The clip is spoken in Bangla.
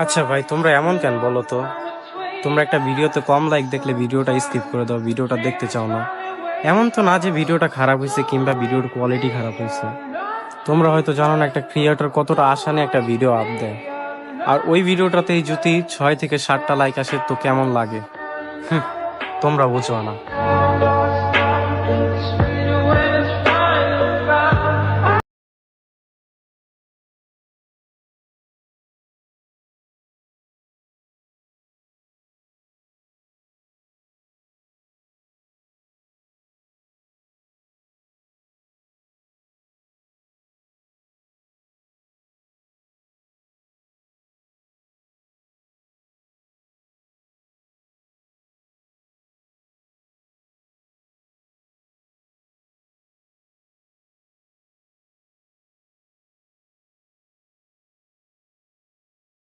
আচ্ছা ভাই, তোমরা এমন কেন বলো তো? তোমরা একটা ভিডিওতে কম লাইক দেখলে ভিডিওটা স্কিপ করে দাও, ভিডিওটা দেখতে চাও না। এমন তো না যে ভিডিওটা খারাপ হয়েছে কিংবা ভিডিওর কোয়ালিটি খারাপ হয়েছে। তোমরা হয়তো জানো না একটা ক্রিয়েটর কতটা আশা নিয়ে একটা ভিডিও আপ দেয়, আর ওই ভিডিওটাতেই যদি 6 থেকে 7টা লাইক আসে তো কেমন লাগে। হুম, তোমরা বুঝো না।